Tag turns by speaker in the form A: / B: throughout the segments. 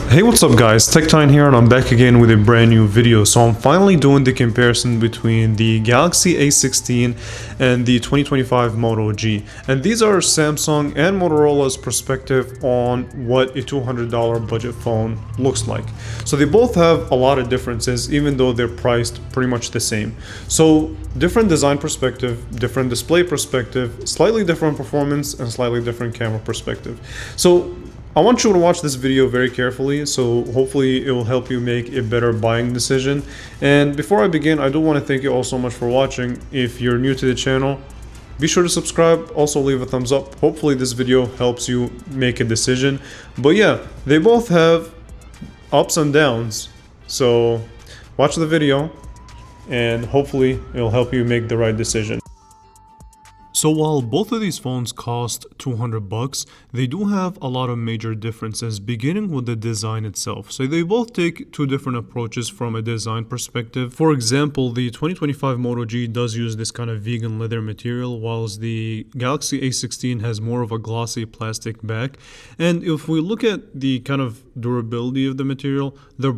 A: Hey, what's up guys, TechTime here and I'm back again with a brand new video. So I'm finally doing the comparison between the Galaxy A16 and the 2025 Moto G. And these are Samsung and Motorola's perspective on what a $200 budget phone looks like. So they both have a lot of differences even though they're priced pretty much the same. So different design perspective, different display perspective, slightly different performance and slightly different camera perspective. So I want you to watch this video very carefully, so hopefully it will help you make a better buying decision. And before I begin, I do want to thank you all so much for watching. If you're new to the channel, be sure to subscribe, also leave a thumbs up. Hopefully this video helps you make a decision. But yeah, they both have ups and downs, so watch the video and hopefully it'll help you make the right decision. So while both of these phones cost $200, they do have a lot of major differences, beginning with the design itself. So they both take two different approaches from a design perspective. For example, the 2025 Moto G does use this kind of vegan leather material, whilst the Galaxy A16 has more of a glossy plastic back. And if we look at the kind of durability of the material, they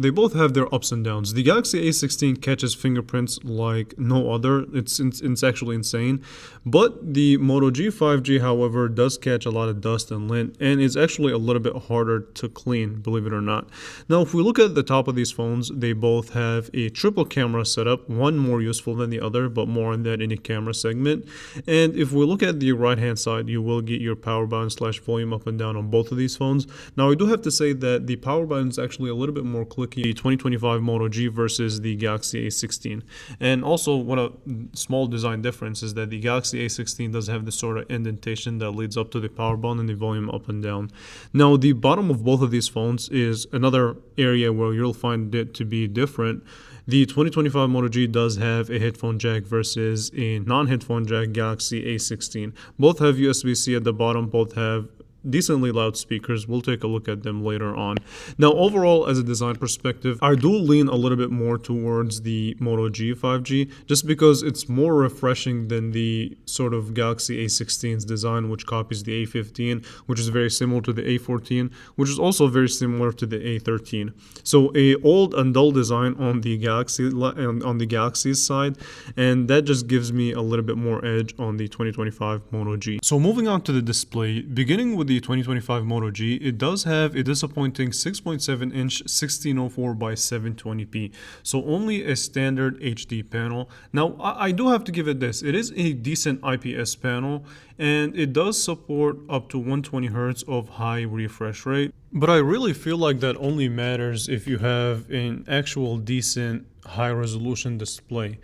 A: both have their ups and downs. The Galaxy A16 catches fingerprints like no other. It's actually insane. But the Moto G 5G, however, does catch a lot of dust and lint and is actually a little bit harder to clean, believe it or not. Now, if we look at the top of these phones, they both have a triple camera setup, one more useful than the other, but more on that in a camera segment. And if we look at the right-hand side, you will get your power button / volume up and down on both of these phones. Now, I do have to say that the power button is actually a little bit more clicky, the 2025 Moto G versus the Galaxy A16. And also, one small design difference is that the Galaxy A16 does have this sort of indentation that leads up to the power button and the volume up and down. Now, the bottom of both of these phones is another area where you'll find it to be different. The 2025 Moto G does have a headphone jack versus a non-headphone jack Galaxy A16. Both have USB-C at the bottom, both have decently loud speakers. We'll take a look at them later on. Now, overall, as a design perspective, I do lean a little bit more towards the Moto G 5G just because it's more refreshing than the sort of Galaxy A16's design, which copies the A15, which is very similar to the A14, which is also very similar to the A13. So a old and dull design on the Galaxy's side, and that just gives me a little bit more edge on the 2025 Moto G. So moving on to the display, beginning with the 2025 Moto G, it does have a disappointing 6.7-inch 1604 by 720p, so only a standard HD panel. Now, I do have to give it this. It is a decent IPS panel, and it does support up to 120 Hz of high refresh rate. But I really feel like that only matters if you have an actual decent high resolution display.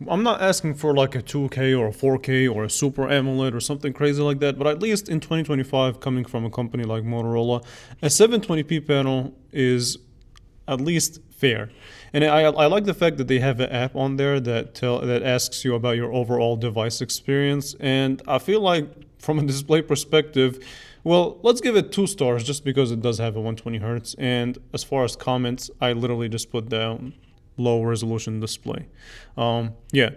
A: I'm not asking for like a 2K or a 4K or a Super AMOLED or something crazy like that, but at least in 2025, coming from a company like Motorola, a 720p panel is at least fair. And I like the fact that they have an app on there that asks you about your overall device experience, and I feel like from a display perspective, well, let's give it 2 stars just because it does have a 120 Hz. And as far as comments, I literally just put down low resolution display. Yeah,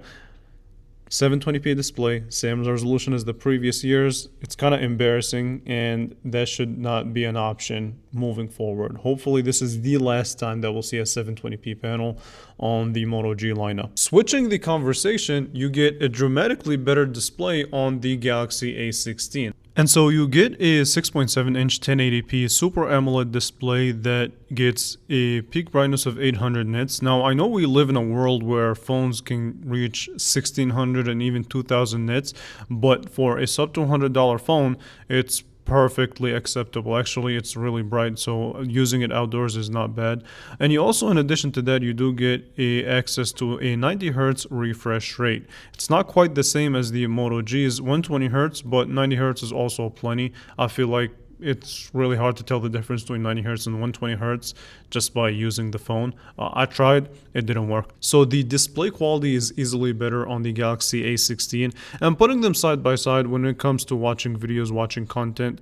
A: 720p display, same resolution as the previous years. It's kind of embarrassing, and that should not be an option moving forward. Hopefully this is the last time that we'll see a 720p panel on the Moto G lineup. Switching the conversation, you get a dramatically better display on the Galaxy A16. And so you get a 6.7-inch 1080p Super AMOLED display that gets a peak brightness of 800 nits. Now, I know we live in a world where phones can reach 1600 and even 2000 nits, but for a sub $200 phone, it's perfectly acceptable. Actually, it's really bright, so using it outdoors is not bad. And you also, in addition to that, you do get access to a 90 Hz refresh rate. It's not quite the same as the Moto G's 120 Hz, but 90 Hz is also plenty. I feel like it's really hard to tell the difference between 90 Hz and 120 Hz just by using the phone. I tried, it didn't work. So the display quality is easily better on the Galaxy A16, and putting them side by side when it comes to watching videos, watching content,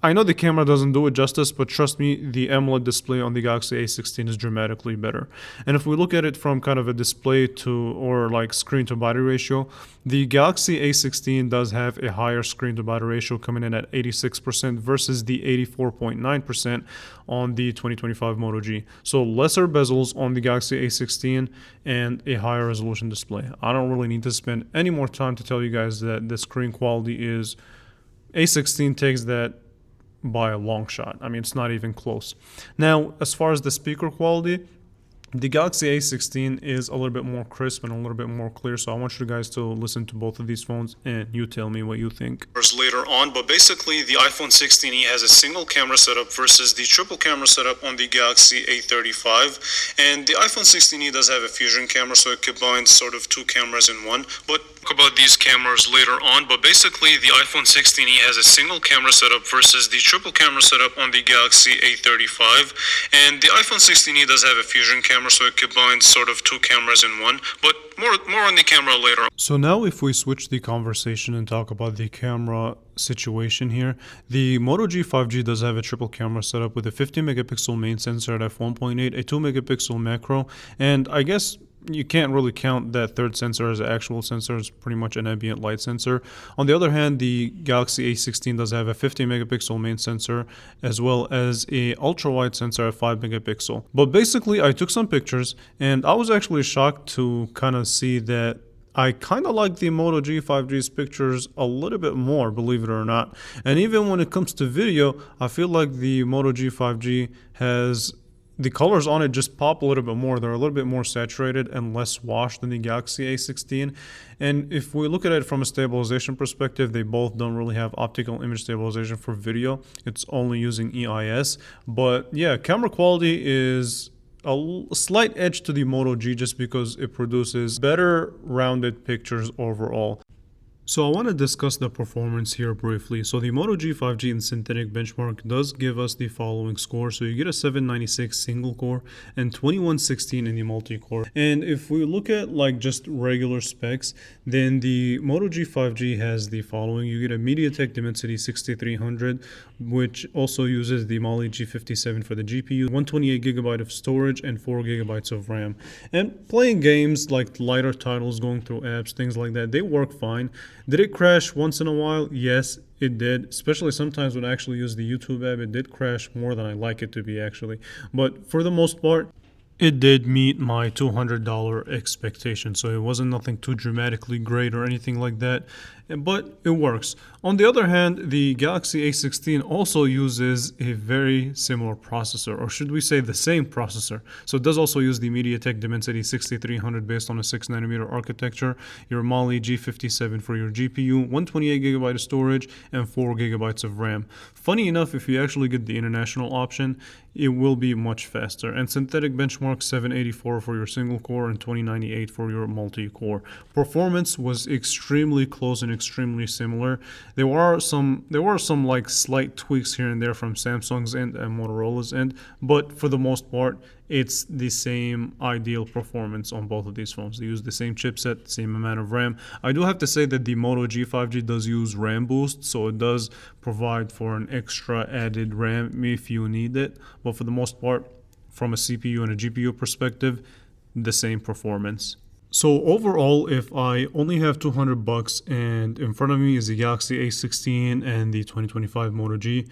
A: I know the camera doesn't do it justice, but trust me, the AMOLED display on the Galaxy A16 is dramatically better. And if we look at it from kind of a display to, or like screen to body ratio, the Galaxy A16 does have a higher screen to body ratio, coming in at 86% versus the 84.9% on the 2025 Moto G. So lesser bezels on the Galaxy A16 and a higher resolution display. I don't really need to spend any more time to tell you guys that the screen quality is, A16 takes that by a long shot. I mean, it's not even close. Now, as far as the speaker quality, the Galaxy A16 is a little bit more crisp and a little bit more clear, so I want you guys to listen to both of these phones and you tell me what you think. Later on, but basically the iPhone 16e has a single camera setup versus the triple camera setup on the Galaxy A35, and the iPhone 16e does have a fusion camera, so it combines sort of two cameras in one. But talk about these cameras later on, but basically the iPhone 16e has a single camera setup versus the triple camera setup on the Galaxy A35, and the iPhone 16e does have a fusion camera, so it combines sort of two cameras in one, but more on the camera later on. So now if we switch the conversation and talk about the camera situation here, the Moto G 5G does have a triple camera setup with a 50 megapixel main sensor at f1.8, a 2 megapixel macro, and I guess you can't really count that third sensor as an actual sensor. It's pretty much an ambient light sensor. On the other hand, the Galaxy A16 does have a 50 megapixel main sensor as well as a ultra wide sensor at 5 megapixel. But basically, I took some pictures and I was actually shocked to kind of see that I kind of like the Moto G 5G's pictures a little bit more, believe it or not. And even when it comes to video, I feel like the Moto G 5G has the colors on it just pop a little bit more. They're a little bit more saturated and less washed than the Galaxy A16. And if we look at it from a stabilization perspective, they both don't really have optical image stabilization for video. It's only using EIS. But yeah, camera quality is a slight edge to the Moto G just because it produces better rounded pictures overall. So I want to discuss the performance here briefly. So the Moto G 5G in synthetic benchmark does give us the following score. So you get a 796 single core and 2116 in the multi-core. And if we look at like just regular specs, then the Moto G 5G has the following. You get a MediaTek Dimensity 6300, which also uses the Mali G57 for the GPU, 128GB of storage and 4GB of RAM. And playing games like lighter titles, going through apps, things like that, they work fine. Did it crash once in a while? Yes, it did. Especially sometimes when I actually use the YouTube app, it did crash more than I like it to be actually. But for the most part, it did meet my $200 expectation. So it wasn't nothing too dramatically great or anything like that, but it works. On the other hand, the Galaxy A16 also uses a very similar processor, or should we say the same processor. So it does also use the MediaTek Dimensity 6300 based on a 6nm architecture, your Mali G57 for your GPU, 128GB of storage, and 4GB of RAM. Funny enough, if you actually get the international option, it will be much faster. And synthetic benchmark 784 for your single core and 2098 for your multi-core. Performance was extremely close and extremely similar. There were some like slight tweaks here and there from Samsung's end and Motorola's end, but for the most part, it's the same ideal performance on both of these phones. They use the same chipset, same amount of RAM. I do have to say that the Moto G 5G does use RAM boost, so it does provide for an extra added RAM if you need it. But for the most part, from a CPU and a GPU perspective, the same performance. So overall, if I only have $200 and in front of me is the Galaxy A16 and the 2025 Moto G,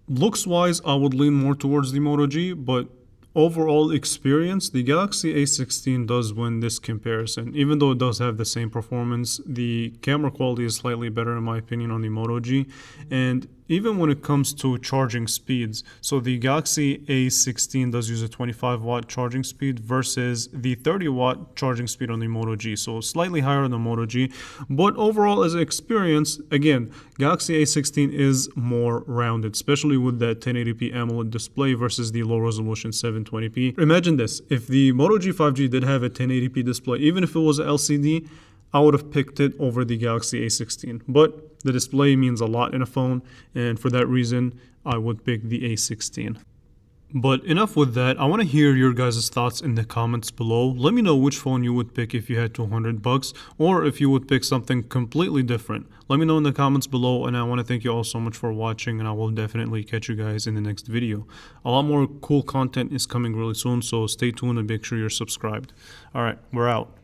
A: looks wise, I would lean more towards the Moto G, but overall experience, the Galaxy A16 does win this comparison. Even though it does have the same performance, the camera quality is slightly better in my opinion on the Moto G. And even when it comes to charging speeds, so the Galaxy A16 does use a 25-watt charging speed versus the 30-watt charging speed on the Moto G, so slightly higher on the Moto G. But overall, as an experience, again, Galaxy A16 is more rounded, especially with that 1080p AMOLED display versus the low-resolution 720p. Imagine this, if the Moto G 5G did have a 1080p display, even if it was LCD, I would have picked it over the Galaxy A16. But the display means a lot in a phone, and for that reason, I would pick the A16. But enough with that. I want to hear your guys' thoughts in the comments below. Let me know which phone you would pick if you had 200 bucks, or if you would pick something completely different. Let me know in the comments below, and I want to thank you all so much for watching, and I will definitely catch you guys in the next video. A lot more cool content is coming really soon, so stay tuned and make sure you're subscribed. Alright, we're out.